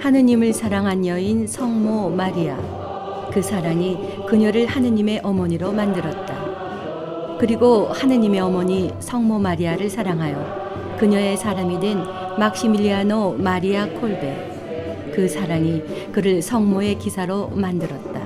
하느님을 사랑한 여인 성모 마리아. 그 사랑이 그녀를 하느님의 어머니로 만들었다. 그리고 하느님의 어머니 성모 마리아를 사랑하여 그녀의 사람이 된 막시밀리아노 마리아 콜베. 그 사랑이 그를 성모의 기사로 만들었다.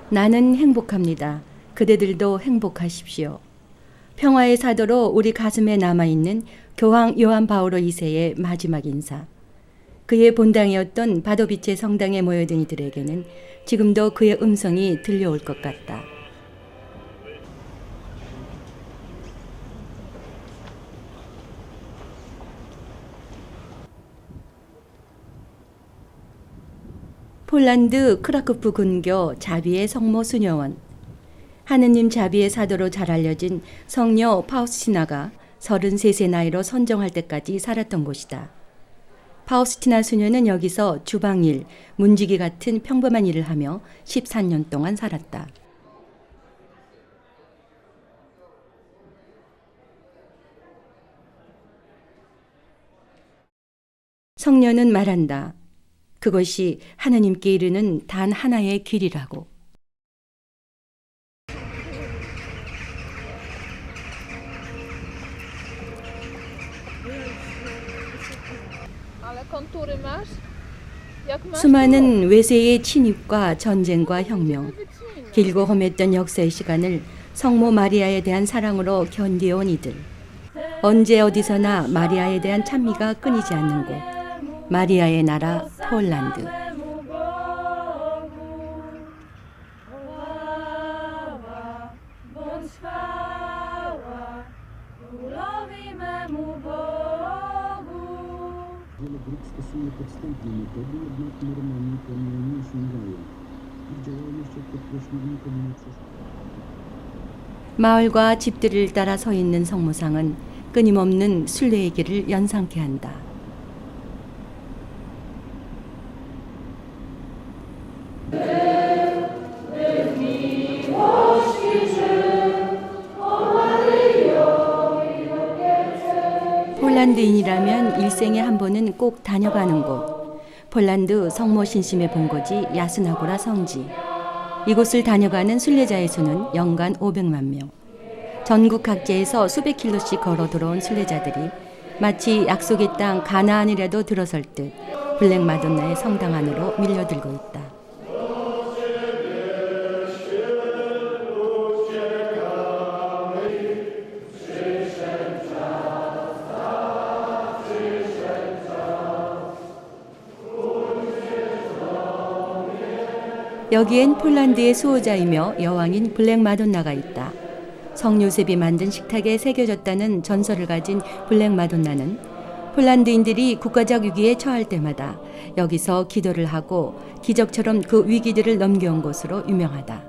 나는 행복합니다. 그대들도 행복하십시오. 평화의 사도로 우리 가슴에 남아있는 교황 요한 바오로 2세의 마지막 인사. 그의 본당이었던 바도비체 성당에 모여든 이들에게는 지금도 그의 음성이 들려올 것 같다. 폴란드 크라쿠프 근교 자비의 성모 수녀원. 하느님 자비의 사도로 잘 알려진 성녀 파우스티나가 33세 나이로 선정할 때까지 살았던 곳이다. 파우스티나 수녀는 여기서 주방일, 문지기 같은 평범한 일을 하며 14년 동안 살았다. 성녀는 말한다. 그것이 하느님께 이르는 단 하나의 길이라고. 수많은 외세의 침입과 전쟁과 혁명, 길고 험했던 역사의 시간을 성모 마리아에 대한 사랑으로 견디어온 이들. 언제 어디서나 마리아에 대한 찬미가 끊이지 않는 곳. 마리아의 나라 폴란드. 마을과 집들을 따라 서 있는 성모상은 끊임없는 순례의 길을 연상케 한다. 폴란드인이라면 일생에 한 번은 꼭 다녀가는 곳. 폴란드 성모 신심의 본거지 야스나고라 성지. 이곳을 다녀가는 순례자의 수는 연간 500만 명. 전국 각지에서 수백 킬로씩 걸어 들어온 순례자들이 마치 약속의 땅 가나안이라도 들어설 듯 블랙 마돈나의 성당 안으로 밀려들고 있다. 여기엔 폴란드의 수호자이며 여왕인 블랙 마돈나가 있다. 성 요셉이 만든 식탁에 새겨졌다는 전설을 가진 블랙 마돈나는 폴란드인들이 국가적 위기에 처할 때마다 여기서 기도를 하고 기적처럼 그 위기들을 넘겨온 것으로 유명하다.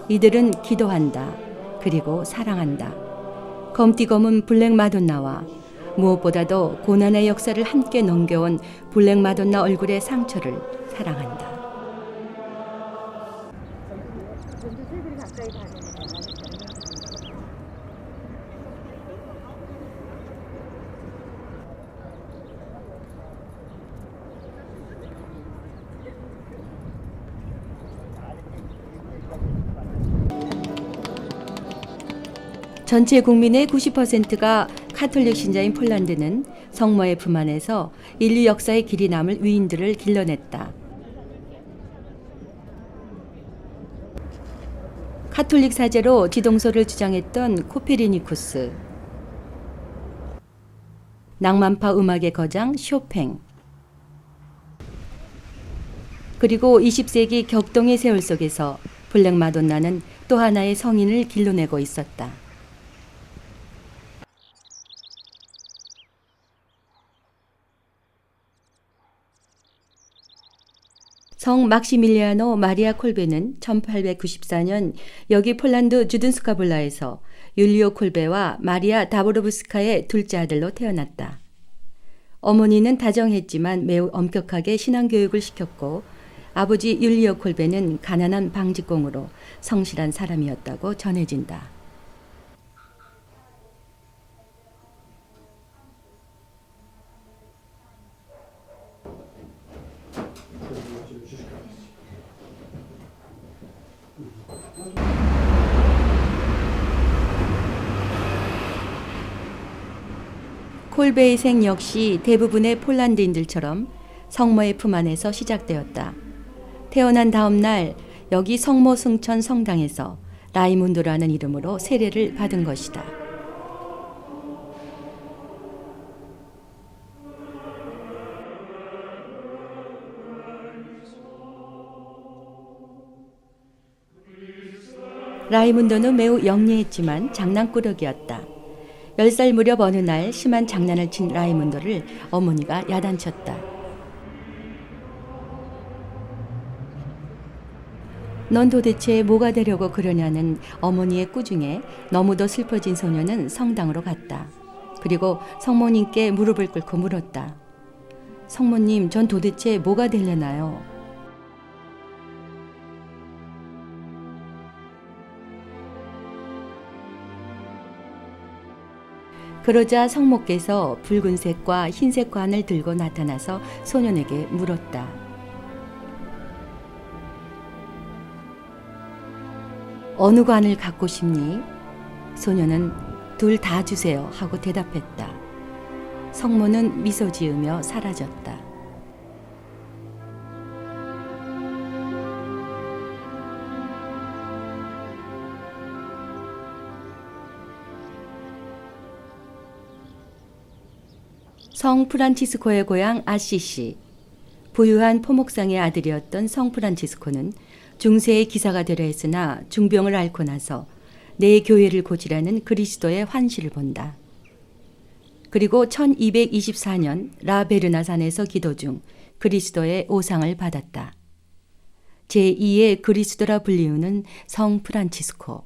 이들은 기도한다. 그리고 사랑한다. 검디 검은 블랙 마돈나와 무엇보다도 고난의 역사를 함께 넘겨온 블랙 마돈나 얼굴의 상처를 사랑한다. 전체 국민의 90%가 카톨릭 신자인 폴란드는 성모의 품 안에서 인류 역사의 길이 남을 위인들을 길러냈다. 카톨릭 사제로 지동설을 주장했던 코페르니쿠스, 낭만파 음악의 거장 쇼팽, 그리고 20세기 격동의 세월 속에서 블랙 마돈나는 또 하나의 성인을 길러내고 있었다. 성 막시밀리아노 마리아 콜베는 1894년 여기 폴란드 주든스카블라에서 율리오 콜베와 마리아 다보로브스카의 둘째 아들로 태어났다. 어머니는 다정했지만 매우 엄격하게 신앙교육을 시켰고 아버지 율리오 콜베는 가난한 방직공으로 성실한 사람이었다고 전해진다. 콜베의 생 역시 대부분의 폴란드인들처럼 성모의 품 안에서 시작되었다. 태어난 다음 날 여기 성모 승천 성당에서 라이문도라는 이름으로 세례를 받은 것이다. 라이문도는 매우 영리했지만 장난꾸러기였다. 10살 무렵 어느 날 심한 장난을 친 라이문도를 어머니가 야단쳤다. 넌 도대체 뭐가 되려고 그러냐는 어머니의 꾸중에 너무도 슬퍼진 소녀는 성당으로 갔다. 그리고 성모님께 무릎을 꿇고 물었다. 성모님, 전 도대체 뭐가 되려나요? 그러자 성모께서 붉은색과 흰색 관을 들고 나타나서 소년에게 물었다. 어느 관을 갖고 싶니? 소년은 둘 다 주세요 하고 대답했다. 성모는 미소 지으며 사라졌다. 성 프란치스코의 고향 아시시. 부유한 포목상의 아들이었던 성 프란치스코는 중세의 기사가 되려 했으나 중병을 앓고 나서 내 교회를 고치라는 그리스도의 환시를 본다. 그리고 1224년 라베르나산에서 기도 중 그리스도의 오상을 받았다. 제2의 그리스도라 불리우는 성 프란치스코.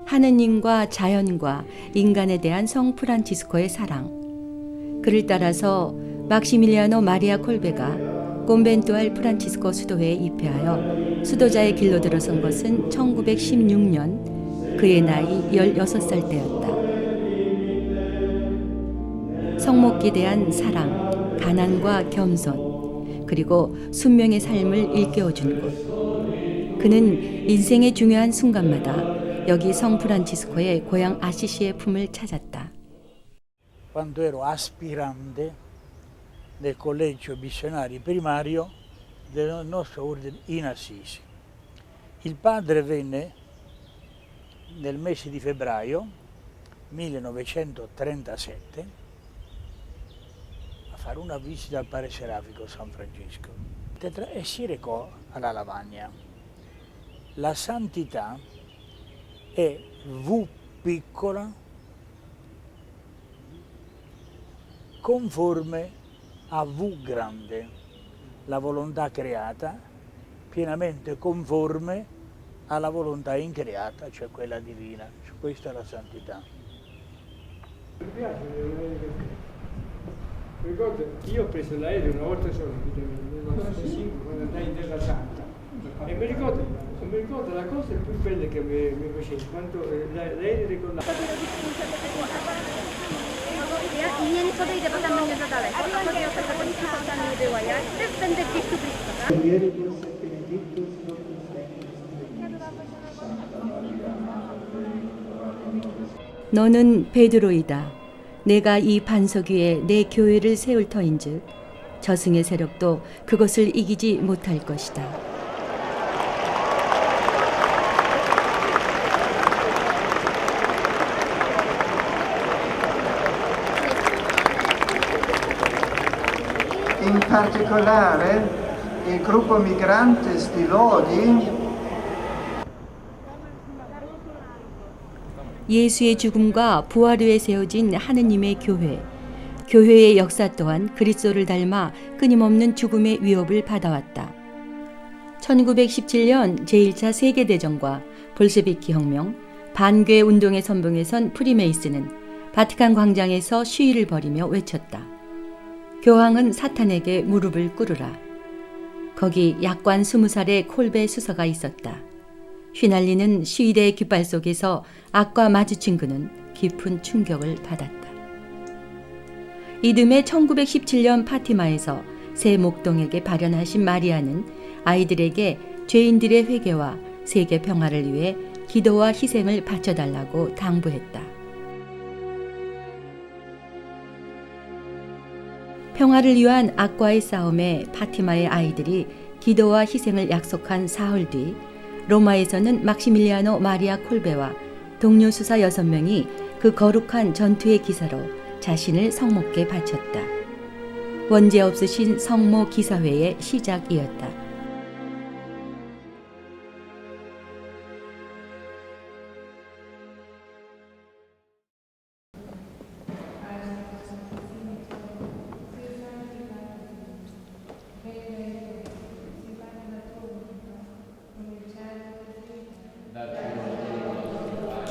하느님과 자연과 인간에 대한 성 프란치스코의 사랑. 그를 따라서 막시밀리아노 마리아 콜베가 콘벤투알 프란치스코 수도회에 입회하여 수도자의 길로 들어선 것은 1916년 그의 나이 16살 때였다. 성목에 대한 사랑, 가난과 겸손, 그리고 순명의 삶을 일깨워준 곳. 그는 인생의 중요한 순간마다 여기 성 프란치스코의 고향 아시시의 품을 찾았다. Quando ero aspirante nel collegio missionari primario del nostro ordine in Assisi. Il padre venne nel mese di febbraio 1937 a fare una visita al Padre Serafico San Francesco e si recò alla Lavagna. La santità è V piccola conforme a V grande, la volontà creata pienamente conforme alla volontà increata, cioè quella divina. Questa è la santità. Mi piace, ricordo, io ho preso l'aereo una volta sola, nel 95, quando andai in Terra Santa, e mi ricordo la cosa più bella che mi fece, quando l'aereo ricorda. I nie podejdę, bo tam będzie za daleko. Chodzi o to, żeby nic tam nie było. Ja też będę gdzieś tu blisko. 너는 베드로이다. 내가 이 반석 위에 내 교회를 세울 터인즉 저승의 세력도 그것을 이기지 못할 것이다. particolare il gruppo Migrantes di Lodi 예수의 죽음과 부활 후에 세워진 하느님의 교회. 교회의 역사 또한 그리스도를 닮아 끊임없는 죽음의 위협을 받아왔다. 1917년 제1차 세계대전과 볼셰비키 혁명, 반괴 운동의 선봉에 선 프리메이슨은 바티칸 광장에서 시위를 벌이며 외쳤다. 교황은 사탄에게 무릎을 꿇으라. 거기 약관 20살의 콜베 수사가 있었다. 휘날리는 시위대의 깃발 속에서 악과 마주친 그는 깊은 충격을 받았다. 이듬해 1917년 파티마에서 새 목동에게 발현하신 마리아는 아이들에게 죄인들의 회개와 세계 평화를 위해 기도와 희생을 바쳐달라고 당부했다. 평화를 위한 악과의 싸움에 파티마의 아이들이 기도와 희생을 약속한 사흘 뒤 로마에서는 막시밀리아노 마리아 콜베와 동료 수사 6명이 그 거룩한 전투의 기사로 자신을 성모께 바쳤다. 원죄 없으신 성모 기사회의 시작이었다.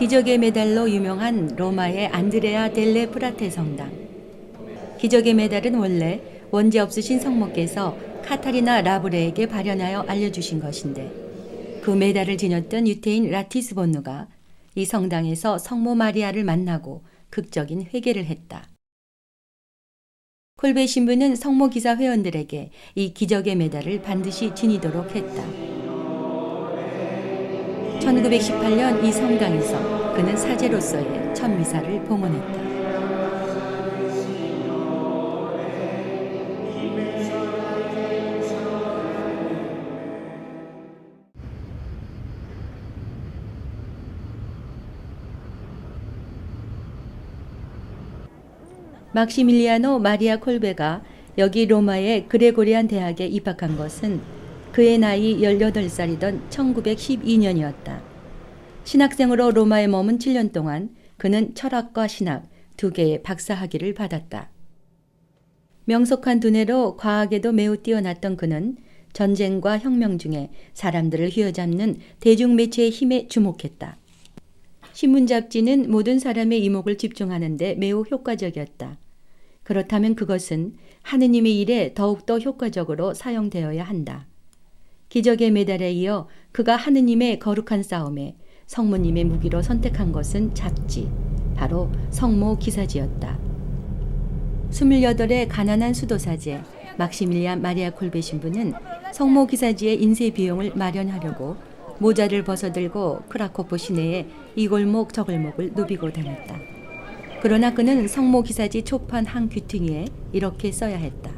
기적의 메달로 유명한 로마의 안드레아 델레 프라테 성당. 기적의 메달은 원래 원죄 없으신 성모께서 카타리나 라브레에게 발현하여 알려주신 것인데 그 메달을 지녔던 유태인 라티스본누가 이 성당에서 성모 마리아를 만나고 극적인 회개를 했다. 콜베 신부는 성모 기사 회원들에게 이 기적의 메달을 반드시 지니도록 했다. 1918년 이 성당에서 그는 사제로서의 첫 미사를 봉헌했다. 막시밀리아노 마리아 콜베가 여기 로마의 그레고리안 대학에 입학한 것은 그의 나이 18살이던 1912년이었다. 신학생으로 로마에 머문 7년 동안 그는 철학과 신학 2개의 박사학위를 받았다. 명석한 두뇌로 과학에도 매우 뛰어났던 그는 전쟁과 혁명 중에 사람들을 휘어잡는 대중매체의 힘에 주목했다. 신문 잡지는 모든 사람의 이목을 집중하는 데 매우 효과적이었다. 그렇다면 그것은 하느님의 일에 더욱더 효과적으로 사용되어야 한다. 기적의 메달에 이어 그가 하느님의 거룩한 싸움에 성모님의 무기로 선택한 것은 잡지, 바로 성모 기사지였다. 28의 가난한 수도사제 막시밀리안 마리아 콜베 신부는 성모 기사지의 인쇄 비용을 마련하려고 모자를 벗어들고 크라코프 시내의 이 골목 저 골목을 누비고 다녔다. 그러나 그는 성모 기사지 초판 한 귀퉁이에 이렇게 써야 했다.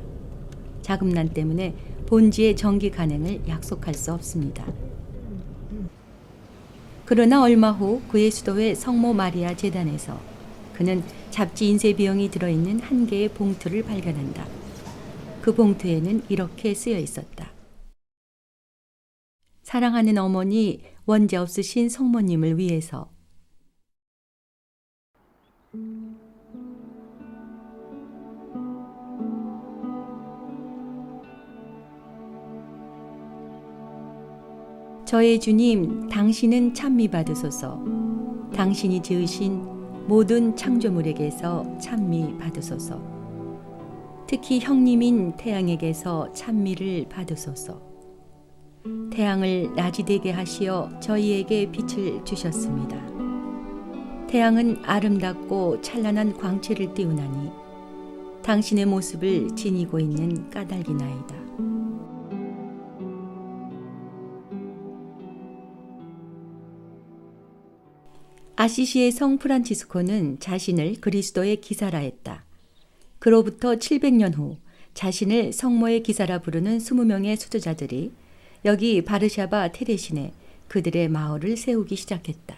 자금난 때문에 본지의 정기 간행을 약속할 수 없습니다. 그러나 얼마 후 그의 수도의 성모 마리아 재단에서 그는 잡지 인쇄 비용이 들어있는 한 개의 봉투를 발견한다. 그 봉투에는 이렇게 쓰여 있었다. 사랑하는 어머니, 원죄 없으신 성모님을 위해서. 저의 주님, 당신은 찬미 받으소서. 당신이 지으신 모든 창조물에게서 찬미 받으소서. 특히 형님인 태양에게서 찬미를 받으소서. 태양을 낮이 되게 하시어 저희에게 빛을 주셨습니다. 태양은 아름답고 찬란한 광채를 띄우나니 당신의 모습을 지니고 있는 까닭이나이다. 아시시의 성 프란치스코는 자신을 그리스도의 기사라 했다. 그로부터 700년 후 자신을 성모의 기사라 부르는 20명의 수도자들이 여기 바르샤바 테레신에 그들의 마을을 세우기 시작했다.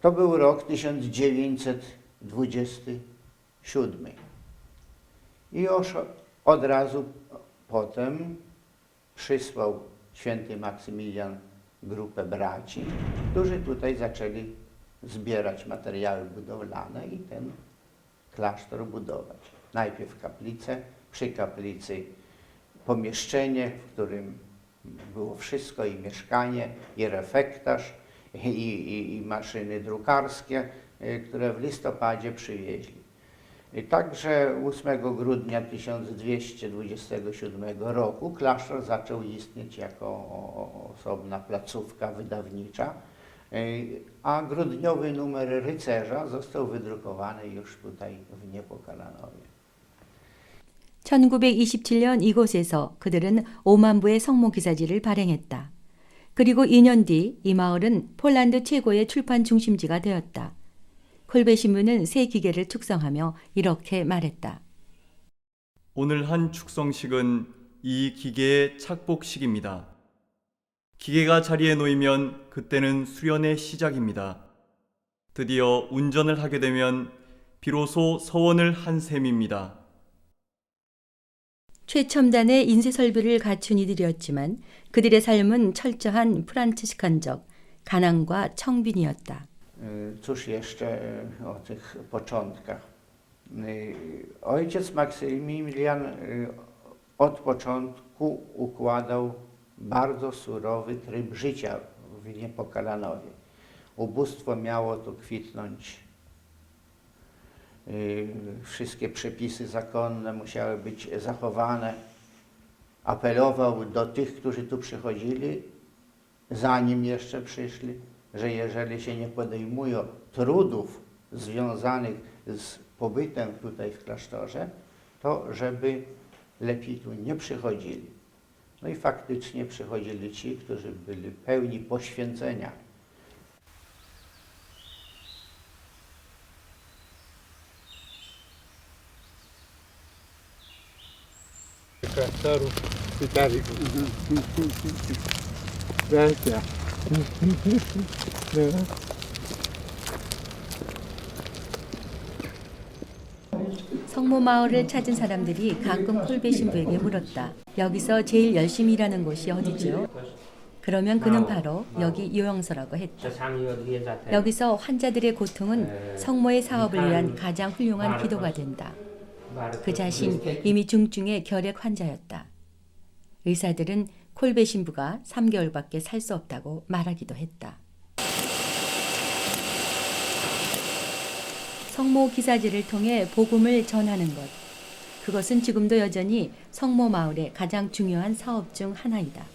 To był rok 1927. I już od razu potem przysłał święty Maksymilian grupę braci, którzy tutaj zaczęli zbierać materiały budowlane i ten klasztor budować. Najpierw kaplicę, przy kaplicy pomieszczenie, w którym było wszystko, i mieszkanie, i refektarz, i maszyny drukarskie, które w listopadzie przywieźli. I także 8 grudnia 1227 roku klasztor zaczął istnieć jako osobna placówka wydawnicza, a grudniowy numer rycerza został wydrukowany już tutaj w Niepokalanowie. 1927년 이곳에서 그들은 5만 부의 성모 기사지를 발행했다. 그리고 2년 뒤 이 마을은 폴란드 최고의 출판 중심지가 되었다. 콜베 신부는 새 기계를 축성하며 이렇게 말했다. 오늘 한 축성식은 이 기계의 착복식입니다. 기계가 자리에 놓이면 그때는 수련의 시작입니다. 드디어 운전을 하게 되면 비로소 서원을 한 셈입니다. 최첨단의 인쇄 설비를 갖춘 이들이었지만 그들의 삶은 철저한 프란치스칸적 가난과 청빈이었다. Cóż jeszcze o tych początkach. Ojciec Maksymilian od początku układał bardzo surowy tryb życia w Niepokalanowie. Ubóstwo miało tu kwitnąć. Wszystkie przepisy zakonne musiały być zachowane. Apelował do tych, którzy tu przychodzili, zanim jeszcze przyszli, że jeżeli się nie podejmują trudów związanych z pobytem tutaj w klasztorze, to żeby lepiej tu nie przychodzili. No i faktycznie przychodzili ci, którzy byli pełni poświęcenia. Klasztorów Cytarików. Bracia. 성모 마을을 찾은 사람들이 가끔 콜베 신부에게 물었다. 여기서 제일 열심히 일하는 곳이 어디죠? 그러면 그는 바로 여기 요영서라고 했다. 여기서 환자들의 고통은 성모의 사업을 위한 가장 훌륭한 기도가 된다. 그 자신 이미 중증의 결핵 환자였다. 의사들은 콜베 신부가 3개월밖에 살 수 없다고 말하기도 했다. 성모 기사지를 통해 복음을 전하는 것. 그것은 지금도 여전히 성모 마을의 가장 중요한 사업 중 하나이다.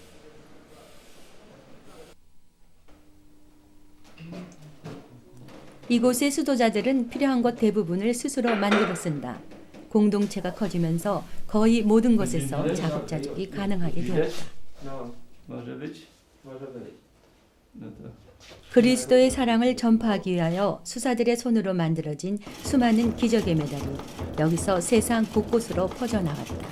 이곳의 수도자들은 필요한 것 대부분을 스스로 만들어 쓴다. 공동체가 커지면서 거의 모든 것에서 자급자족이 가능하게 되었다. 그리스도의 사랑을 전파하기 위하여 수사들의 손으로 만들어진 수많은 기적의 메달이 여기서 세상 곳곳으로 퍼져나갔다.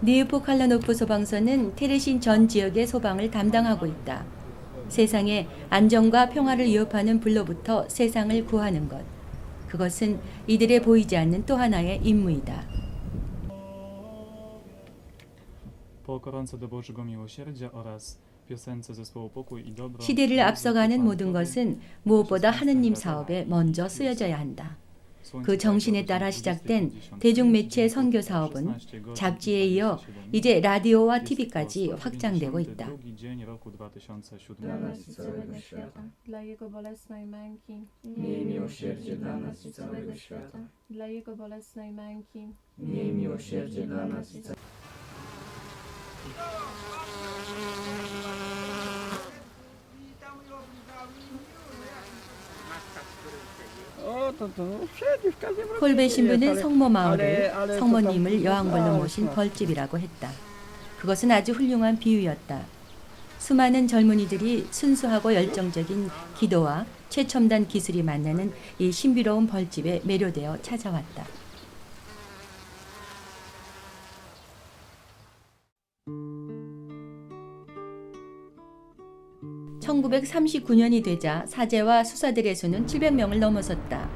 니우포칼라노프 소방서는 테레신 전 지역의 소방을 담당하고 있다. 세상의 안정과 평화를 위협하는 불로부터 세상을 구하는 것. 그것은 이들의 보이지 않는 또 하나의 임무이다. 시대를 앞서가는 모든 것은 무엇보다 하느님 사업에 먼저 쓰여져야 한다. 그 정신에 따라 시작된 대중매체 선교 사업은 잡지에 이어 이제 라디오와 TV까지 확장되고 있다. Dla nas i całego świata. Dla Jego bolesnej męki. Miej miłosierdzie dla nas i całego świata. Dla Jego bolesnej męki. Miej miłosierdzie dla nas i całego świata. 콜베 신부는 성모 마을을 성모님을 여왕벌로 모신 벌집이라고 했다. 그것은 아주 훌륭한 비유였다. 수많은 젊은이들이 순수하고 열정적인 기도와 최첨단 기술이 만나는 이 신비로운 벌집에 매료되어 찾아왔다. 1939년이 되자 사제와 수사들의 수는 700명을 넘어섰다.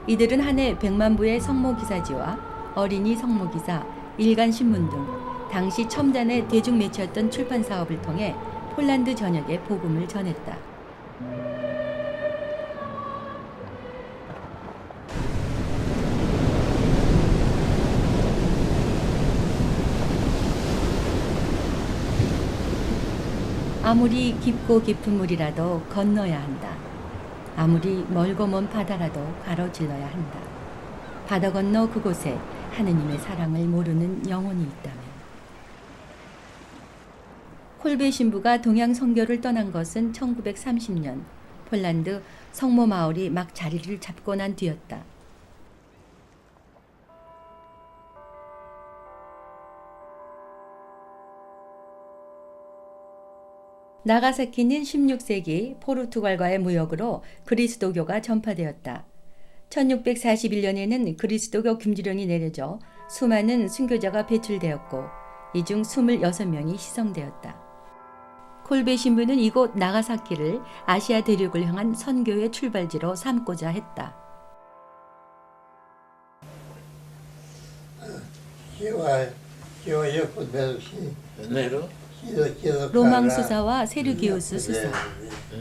이들은 한 해 100만 부의 성모기사지와 어린이 성모기사, 일간신문 등 당시 첨단의 대중매체였던 출판 사업을 통해 폴란드 전역에 복음을 전했다. 아무리 깊고 깊은 물이라도 건너야 한다. 아무리 멀고 먼 바다라도 가로질러야 한다. 바다 건너 그곳에 하느님의 사랑을 모르는 영혼이 있다면. 콜베 신부가 동양 선교를 떠난 것은 1930년 폴란드 성모 마을이 막 자리를 잡고 난 뒤였다. 나가사키는 16세기 포르투갈과의 무역으로 그리스도교가 전파되었다. 1641년에는 그리스도교 금지령이 내려져 수많은 순교자가 배출되었고 이 중 26명이 희생되었다. 콜베 신부는 이곳 나가사키를 아시아 대륙을 향한 선교의 출발지로 삼고자 했다. 로망 수사와 세르기우스 수사,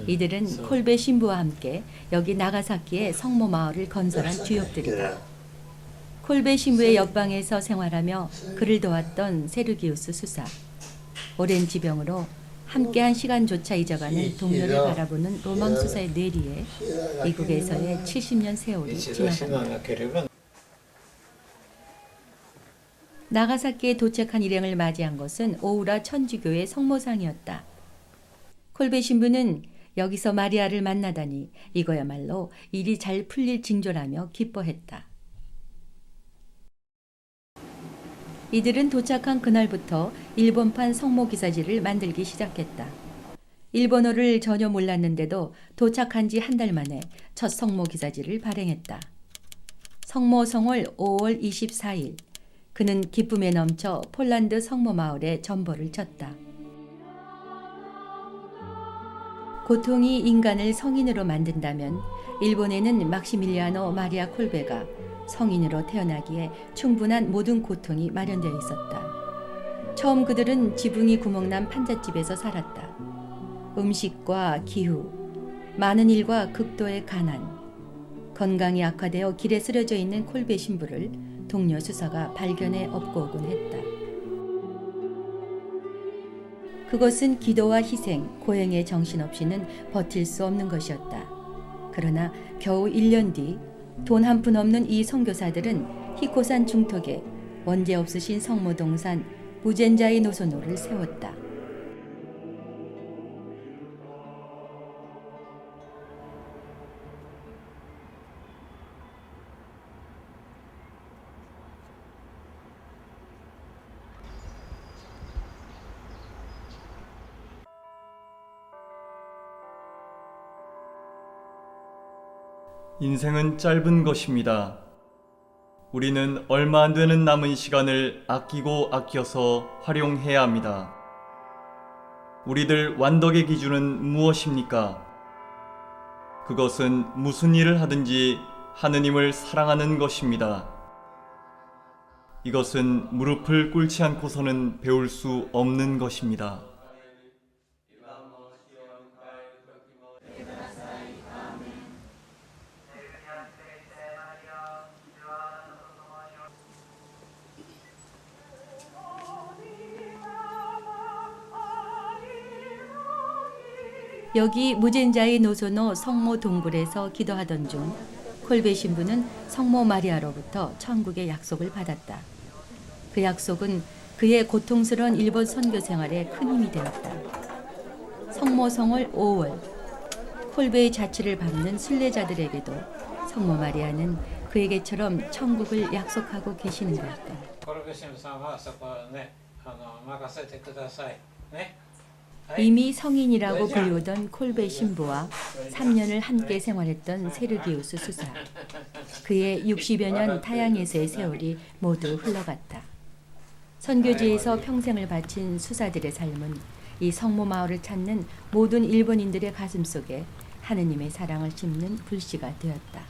이들은 콜베 신부와 함께 여기 나가사키의 성모 마을을 건설한 주역들이다. 콜베 신부의 옆방에서 생활하며 그를 도왔던 세르기우스 수사, 오랜 지병으로 함께한 시간조차 잊어가는 동료를 바라보는 로망 수사의 뇌리에 미국에서의 70년 세월이 지나간다. 나가사키에 도착한 일행을 맞이한 것은 오우라 천주교의 성모상이었다. 콜베 신부는 여기서 마리아를 만나다니 이거야말로 일이 잘 풀릴 징조라며 기뻐했다. 이들은 도착한 그날부터 일본판 성모 기사지를 만들기 시작했다. 일본어를 전혀 몰랐는데도 도착한 지 한 달 만에 첫 성모 기사지를 발행했다. 성모성월 5월 24일, 그는 기쁨에 넘쳐 폴란드 성모 마을에 전보를 쳤다. 고통이 인간을 성인으로 만든다면 일본에는 막시밀리아노 마리아 콜베가 성인으로 태어나기에 충분한 모든 고통이 마련되어 있었다. 처음 그들은 지붕이 구멍난 판잣집에서 살았다. 음식과 기후, 많은 일과 극도의 가난, 건강이 악화되어 길에 쓰러져 있는 콜베 신부를 동료 수사가 발견해 업고 오곤 했다. 그것은 기도와 희생, 고행의 정신 없이는 버틸 수 없는 것이었다. 그러나 겨우 1년 뒤 돈 한 푼 없는 이 선교사들은 히코산 중턱에 원죄 없으신 성모동산 무젠자이 노소노를 세웠다. 인생은 짧은 것입니다. 우리는 얼마 안 되는 남은 시간을 아끼고 아껴서 활용해야 합니다. 우리들 완덕의 기준은 무엇입니까? 그것은 무슨 일을 하든지 하느님을 사랑하는 것입니다. 이것은 무릎을 꿇지 않고서는 배울 수 없는 것입니다. 여기 무젠자이 노소노 성모 동굴에서 기도하던 중 콜베 신부는 성모 마리아로부터 천국의 약속을 받았다. 그 약속은 그의 고통스러운 일본 선교 생활에 큰 힘이 되었다. 성모성월 5월, 콜베의 자취를 밟는 순례자들에게도 성모 마리아는 그에게처럼 천국을 약속하고 계시는 것이다. 이미 성인이라고 불리우던 콜베 신부와 3년을 함께 생활했던 세르기우스 수사. 그의 60여 년 타양에서의 세월이 모두 흘러갔다. 선교지에서 평생을 바친 수사들의 삶은 이 성모 마을을 찾는 모든 일본인들의 가슴속에 하느님의 사랑을 심는 불씨가 되었다.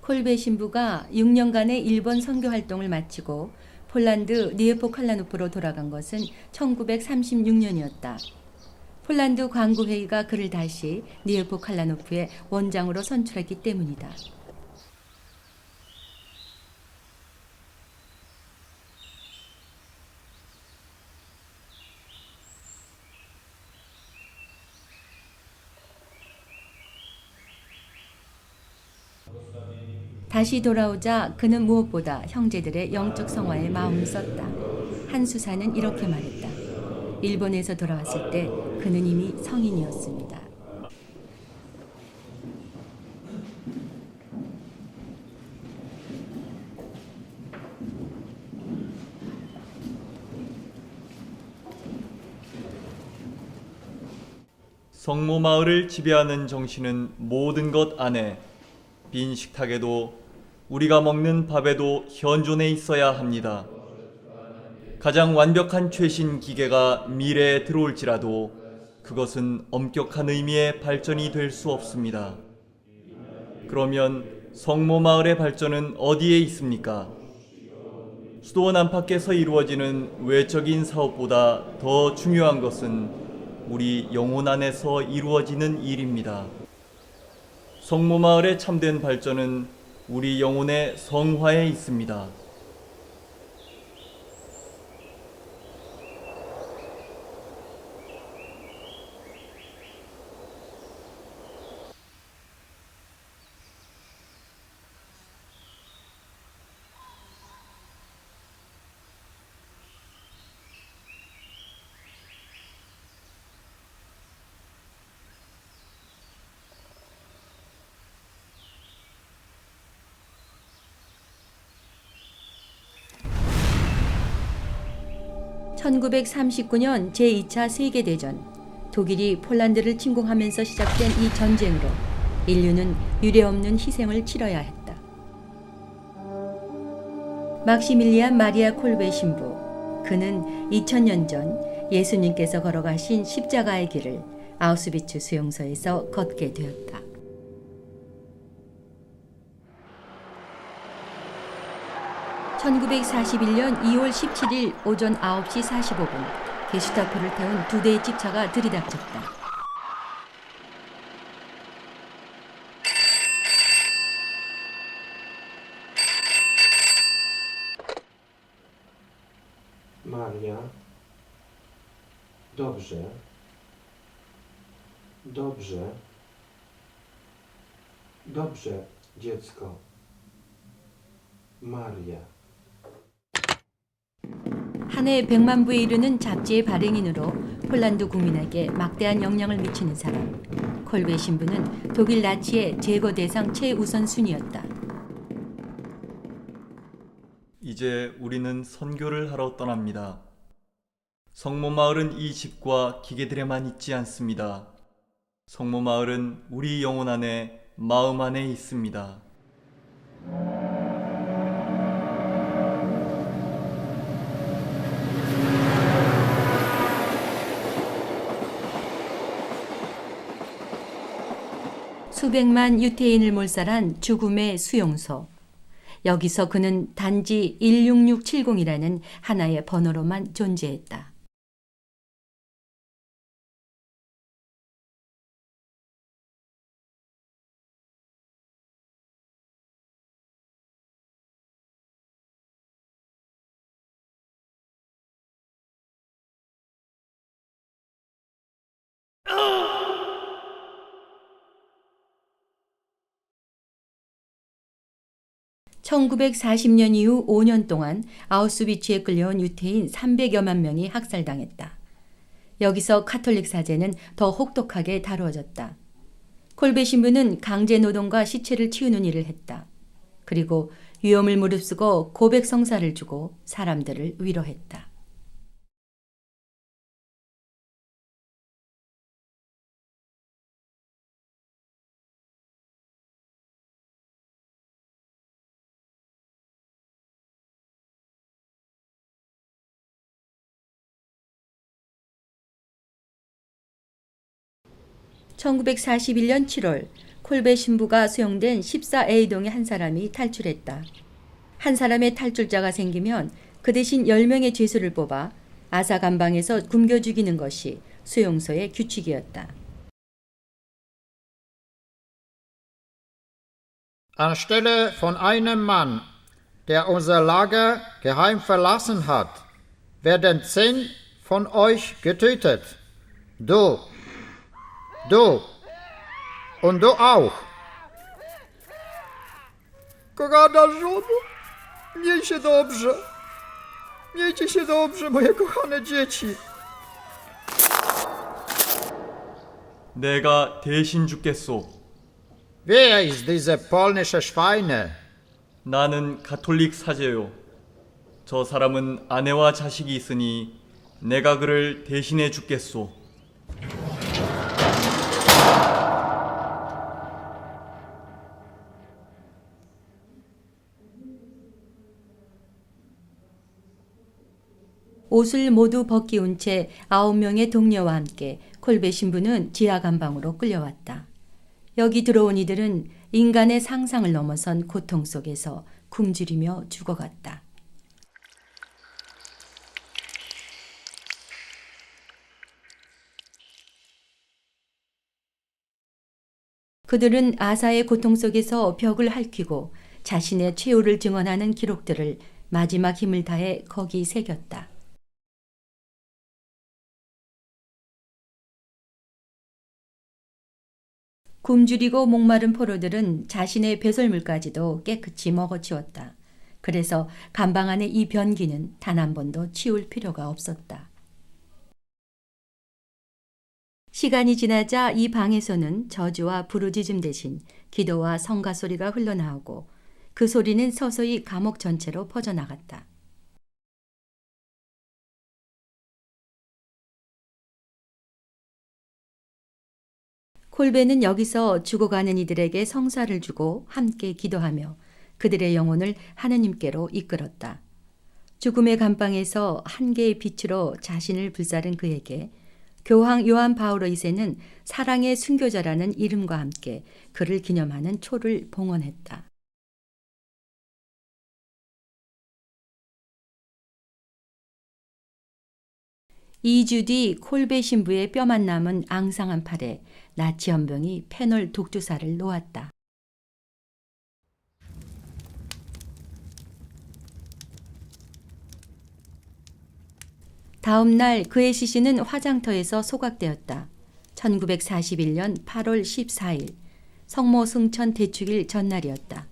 콜베 신부가 6년간의 일본 선교 활동을 마치고 폴란드 니에포칼라노프로 돌아간 것은 1936년이었다. 폴란드 광구회의가 그를 다시 니에포칼라노프의 원장으로 선출했기 때문이다. 다시 돌아오자 그는 무엇보다 형제들의 영적 성화에 마음을 썼다. 한 수사는 이렇게 말했다. 일본에서 돌아왔을 때 그는 이미 성인이었습니다. 성모 마을을 지배하는 정신은 모든 것 안에, 빈 식탁에도 우리가 먹는 밥에도 현존해 있어야 합니다. 가장 완벽한 최신 기계가 미래에 들어올지라도 그것은 엄격한 의미의 발전이 될 수 없습니다. 그러면 성모 마을의 발전은 어디에 있습니까? 수도원 안팎에서 이루어지는 외적인 사업보다 더 중요한 것은 우리 영혼 안에서 이루어지는 일입니다. 성모 마을의 참된 발전은 우리 영혼의 성화에 있습니다. (1939년) 제2차 세계대전, 독일이 폴란드를 침공하면서 시작된 이 전쟁으로 인류는 유례없는 희생을 치러야 했다. 막시밀리안 마리아 콜베 신부, 그는 2000년 전 예수님께서 걸어가신 십자가의 길을 아우슈비츠 수용소에서 걷게 되었다. (1941년 2월 17일) 오전 9시 45분 게슈타포를 태운 2대의 집차가 들이닥쳤다. Maria, dobrze, dobrze, dobrze, dziecko. Maria. 한 해 100만 부에 이르는 잡지의 발행인으로 폴란드 국민에게 막대한 영향을 미치는 사람, 콜베 신부는 독일 나치의 제거 대상 최우선순위였다. 이제 우리는 선교를 하러 떠납니다. 성모 마을은 이 집과 기계들에만 있지 않습니다. 성모 마을은 우리 영혼 안에, 마음 안에 있습니다. 수백만 유태인을 몰살한 죽음의 수용소. 여기서 그는 단지 16670이라는 하나의 번호로만 존재했다. (1940년) 이후 5년 동안 아우슈비츠에 끌려온 유태인 300여만 명이 학살당했다. 여기서 카톨릭 사제는 더 혹독하게 다루어졌다. 콜베 신부는 강제 노동과 시체를 치우는 일을 했다. 그리고 위험을 무릅쓰고 고백 성사를 주고 사람들을 위로했다. 1941년 7월 콜베 신부가 수용된 14A동의 한 사람이 탈출했다. 한 사람의 탈출자가 생기면 그 대신 10명의 죄수를 뽑아 아사 감방에서 굶겨 죽이는 것이 수용소의 규칙이었다. Anstelle von einem Mann, der unser Lager geheim verlassen hat, werden 10 von euch getötet. Du und du auch. Kochana żono, miejcie dobrze. Miejcie się dobrze, moje kochane dzieci. 내가 대신 죽겠소. Wer ist diese polnische Schweine? 나는 가톨릭 사제요. 저 사람은 아내와 자식이 있으니 내가 그를 대신해 죽겠소. 옷을 모두 벗기운 채 9명의 동료와 함께 콜베 신부는 지하 감방으로 끌려왔다. 여기 들어온 이들은 인간의 상상을 넘어선 고통 속에서 굶주리며 죽어갔다. 그들은 아사의 고통 속에서 벽을 핥히고 자신의 최후를 증언하는 기록들을 마지막 힘을 다해 거기 새겼다. 굶주리고 목마른 포로들은 자신의 배설물까지도 깨끗이 먹어치웠다. 그래서 감방 안의 이 변기는 단 한 번도 치울 필요가 없었다. 시간이 지나자 이 방에서는 저주와 부르짖음 대신 기도와 성가 소리가 흘러나오고 그 소리는 서서히 감옥 전체로 퍼져나갔다. 콜베는 여기서 죽어가는 이들에게 성사를 주고 함께 기도하며 그들의 영혼을 하느님께로 이끌었다. 죽음의 감방에서 한 개의 빛으로 자신을 불사른 그에게 교황 요한 바오로 2세는 사랑의 순교자라는 이름과 함께 그를 기념하는 초를 봉헌했다. 2주 뒤 콜베 신부의 뼈만 남은 앙상한 팔에 나치 헌병이 페놀 독주사를 놓았다. 다음 날 그의 시신은 화장터에서 소각되었다. 1941년 8월 14일 성모 승천 대축일 전날이었다.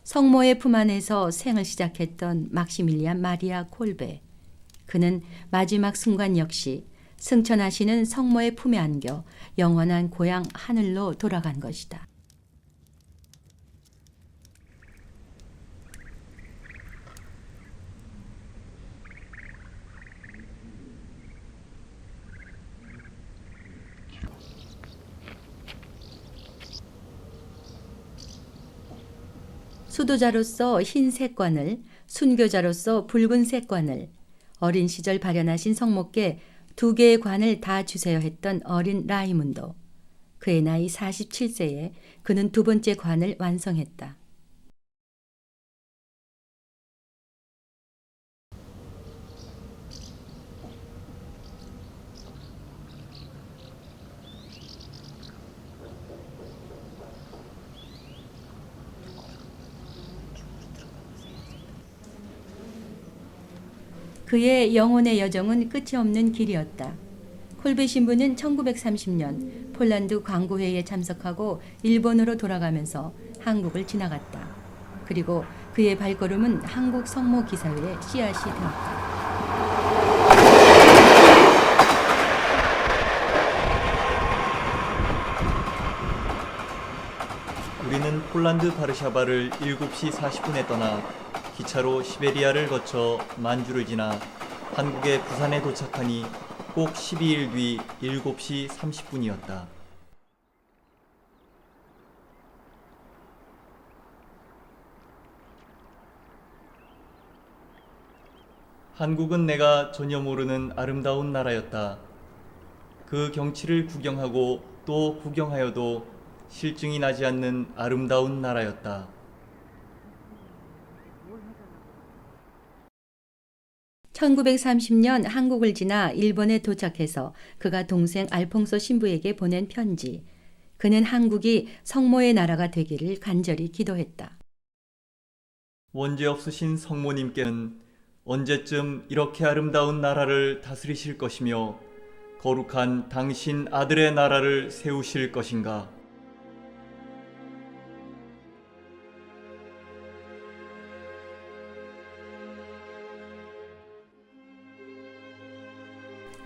성모의 품 안에서 생을 시작했던 막시밀리안 마리아 콜베. 그는 마지막 순간 역시 승천하시는 성모의 품에 안겨 영원한 고향 하늘로 돌아간 것이다. 수도자로서 흰 색관을, 순교자로서 붉은 색관을, 어린 시절 발현하신 성모께 2개의 관을 다 주세요 했던 어린 라이문도. 그의 나이 47세에 그는 2번째 관을 완성했다. 그의 영혼의 여정은 끝이 없는 길이었다. 콜베 신부는 1930년 폴란드 광고회의에 참석하고 일본으로 돌아가면서 한국을 지나갔다. 그리고 그의 발걸음은 한국 성모 기사회의 씨앗이 되었다. 우리는 폴란드 바르샤바를 7시 40분에 떠나 기차로 시베리아를 거쳐 만주를 지나 한국의 부산에 도착하니 꼭 12일 뒤 7시 30분이었다. 한국은 내가 전혀 모르는 아름다운 나라였다. 그 경치를 구경하고 또 구경하여도 실증이 나지 않는 아름다운 나라였다. (1930년) 한국을 지나 일본에 도착해서 그가 동생 알퐁소 신부에게 보낸 편지. 그는 한국이 성모의 나라가 되기를 간절히 기도했다. 원죄 없으신 성모님께는 언제쯤 이렇게 아름다운 나라를 다스리실 것이며 거룩한 당신 아들의 나라를 세우실 것인가?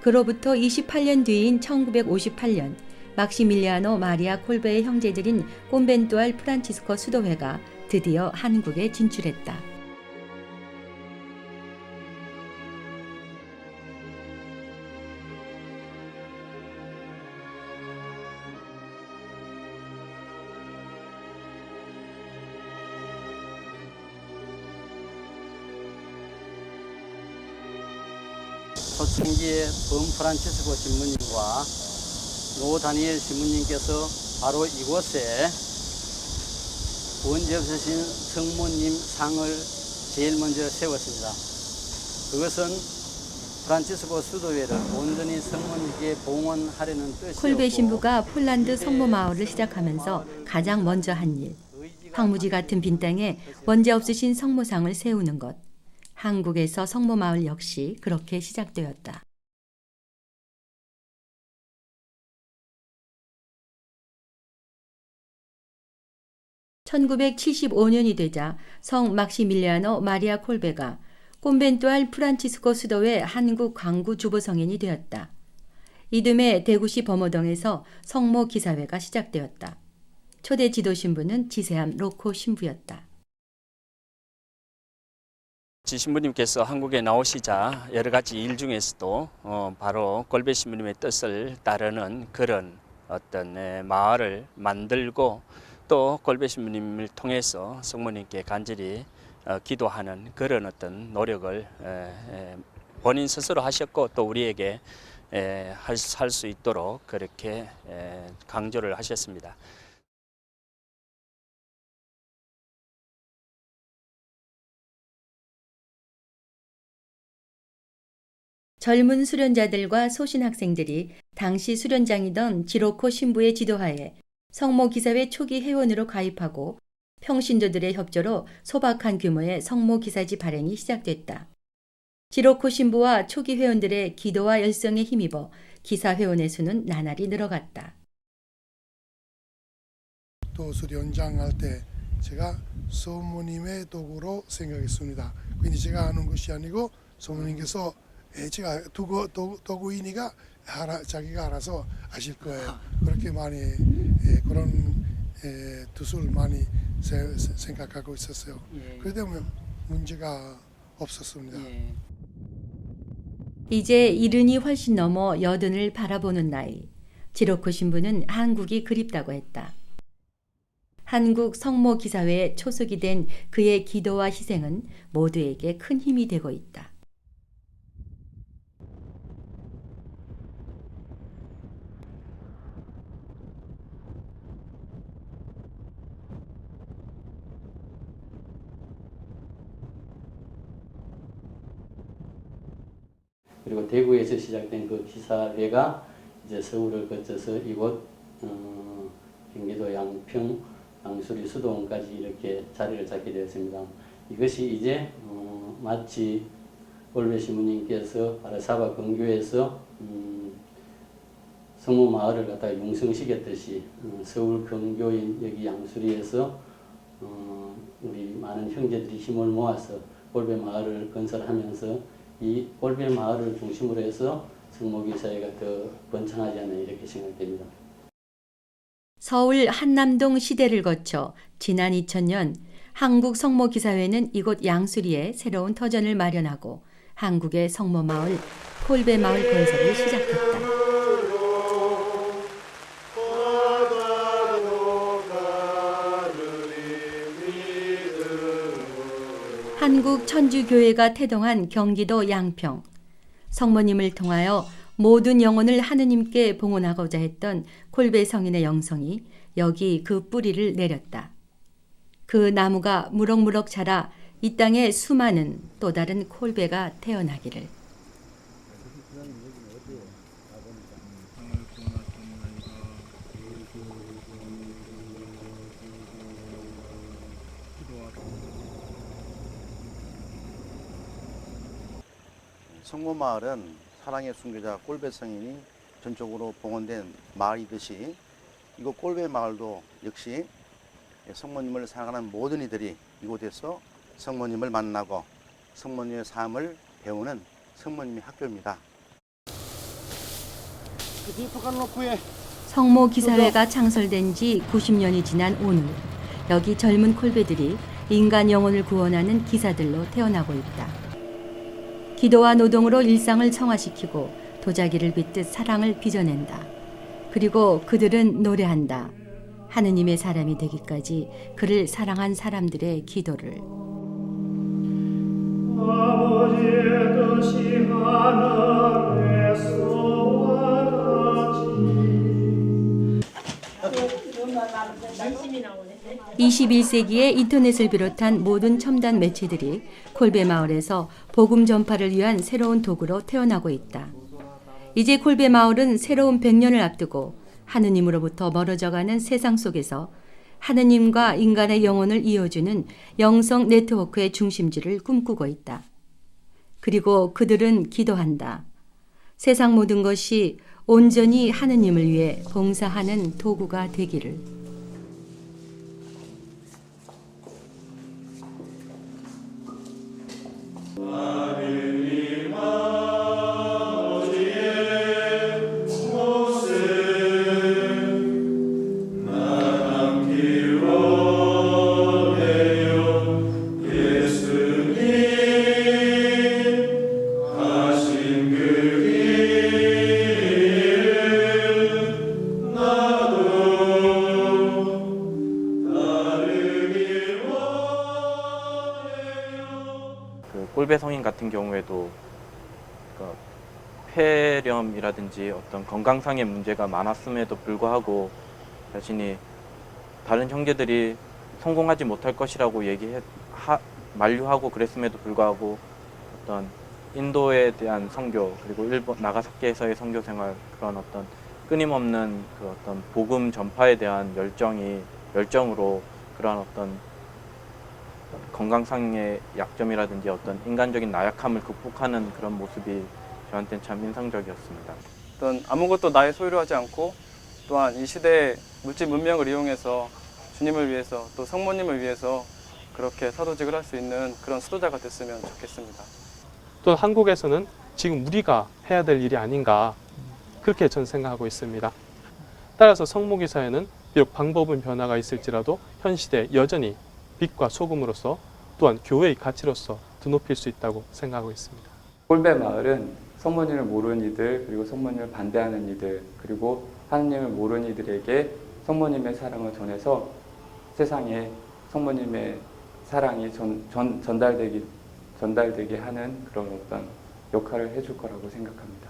그로부터 28년 뒤인 1958년 막시밀리아노 마리아 콜베의 형제들인 꼼벤투알 프란치스코 수도회가 드디어 한국에 진출했다. 초창기에 범 프란치스코 신부님과 노 다니엘 신부님께서 바로 이곳에 원죄 없으신 성모님 상을 제일 먼저 세웠습니다. 그것은 프란치스코 수도회를 온전히 성모님께 봉헌하려는 뜻이었고, 콜베 신부가 폴란드 성모 마을을 시작하면서 가장 먼저 한 일, 황무지 같은 빈 땅에 원죄 없으신 성모상을 세우는 것. 한국에서 성모 마을 역시 그렇게 시작되었다. (1975년이) 되자 성 막시밀리아노 마리아 콜베가 꼼벤투알 프란치스코 수도회 한국 광구 주보성인이 되었다. 이듬해 대구시 범어동에서 성모 기사회가 시작되었다. 초대 지도 신부는 지세함 로코 신부였다. 신부님께서 한국에 나오시자 여러 가지 일 중에서도 바로 콜베 신부님의 뜻을 따르는 그런 어떤 마을을 만들고, 또 콜베 신부님을 통해서 성모님께 간절히 기도하는 그런 어떤 노력을 본인 스스로 하셨고, 또 우리에게 할 수 있도록 그렇게 강조를 하셨습니다. 젊은 수련자들과 소신 학생들이 당시 수련장이던 지로코 신부의 지도하에 성모 기사회 초기 회원으로 가입하고 평신도들의 협조로 소박한 규모의 성모 기사지 발행이 시작됐다. 지로코 신부와 초기 회원들의 기도와 열성에 힘입어 기사 회원의 수는 나날이 늘어갔다. 또 수련장 할 때 제가 성모님의 도구로 생각했습니다. 근데 제가 하는 것이 아니고 성모님께서 제가 도구이니까 자기가 알아서 하실 거예요. 그렇게 많이 그런 뜻을 많이 생각하고 있었어요. 그렇기 때문에 문제가 없었습니다. 이제 70이 훨씬 넘어 80을 바라보는 나이. 지로코 신부는 한국이 그립다고 했다. 한국 성모 기사회의 초석이 된 그의 기도와 희생은 모두에게 큰 힘이 되고 있다. 그리고 대구에서 시작된 그 기사회가 이제 서울을 거쳐서 이곳 경기도 양평, 양수리, 수도원까지 이렇게 자리를 잡게 되었습니다. 이것이 이제 마치 콜베 신부님께서 아라사바 근교에서 성모 마을을 갖다가 융성시켰듯이 서울 근교인 여기 양수리에서 우리 많은 형제들이 힘을 모아서 콜베 마을을 건설하면서 이 콜베 마을을 중심으로 해서 성모기사회가 더 번창하지 않나 이렇게 생각됩니다. 서울 한남동 시대를 거쳐 지난 2000년 한국 성모기사회는 이곳 양수리에 새로운 터전을 마련하고 한국의 성모마을 콜베 마을 건설을 시작했다. 한국 천주교회가 태동한 경기도 양평. 성모님을 통하여 모든 영혼을 하느님께 봉헌하고자 했던 콜베 성인의 영성이 여기 그 뿌리를 내렸다. 그 나무가 무럭무럭 자라 이 땅에 수많은 또 다른 콜베가 태어나기를. 성모마을은 사랑의 순교자 꼴배 성인이 전적으로 봉헌된 마을이듯이 이곳 꼴배 마을도 역시 성모님을 사랑하는 모든 이들이 이곳에서 성모님을 만나고 성모님의 삶을 배우는 성모님의 학교입니다. 성모 기사회가 창설된 지 90년이 지난 오늘, 여기 젊은 콜베들이 인간 영혼을 구원하는 기사들로 태어나고 있다. 기도와 노동으로 일상을 성화시키고 도자기를 빚듯 사랑을 빚어낸다. 그리고 그들은 노래한다. 하느님의 사람이 되기까지 그를 사랑한 사람들의 기도를. 아버지의 뜻이 하늘에서와 같이 21세기의 인터넷을 비롯한 모든 첨단 매체들이 콜베 마을에서 복음 전파를 위한 새로운 도구로 태어나고 있다. 이제 콜베 마을은 새로운 100년을 앞두고 하느님으로부터 멀어져가는 세상 속에서 하느님과 인간의 영혼을 이어주는 영성 네트워크의 중심지를 꿈꾸고 있다. 그리고 그들은 기도한다. 세상 모든 것이 온전히 하느님을 위해 봉사하는 도구가 되기를. 꼴배 성인 같은 경우에도 폐렴이라든지 어떤 건강상의 문제가 많았음에도 불구하고 자신이 다른 형제들이 성공하지 못할 것이라고 만류하고 그랬음에도 불구하고 어떤 인도에 대한 선교, 그리고 일본 나가사키에서의 선교 생활, 그런 어떤 끊임없는 그 어떤 복음 전파에 대한 열정으로 그런 어떤 건강상의 약점이라든지 어떤 인간적인 나약함을 극복하는 그런 모습이 저한테는 참 인상적이었습니다. 어떤 아무것도 나의 소유로 하지 않고 또한 이 시대의 물질 문명을 이용해서 주님을 위해서 또 성모님을 위해서 그렇게 사도직을 할 수 있는 그런 수도자가 됐으면 좋겠습니다. 또 한국에서는 지금 우리가 해야 될 일이 아닌가, 그렇게 저는 생각하고 있습니다. 따라서 성모기사회는 비록 방법은 변화가 있을지라도 현 시대에 여전히 빛과 소금으로서 또한 교회의 가치로서 드높일 수 있다고 생각하고 있습니다. 꼴배 마을은 성모님을 모르는 이들, 그리고 성모님을 반대하는 이들, 그리고 하느님을 모르는 이들에게 성모님의 사랑을 전해서 세상에 성모님의 사랑이 전달되게 하는 그런 어떤 역할을 해줄 거라고 생각합니다.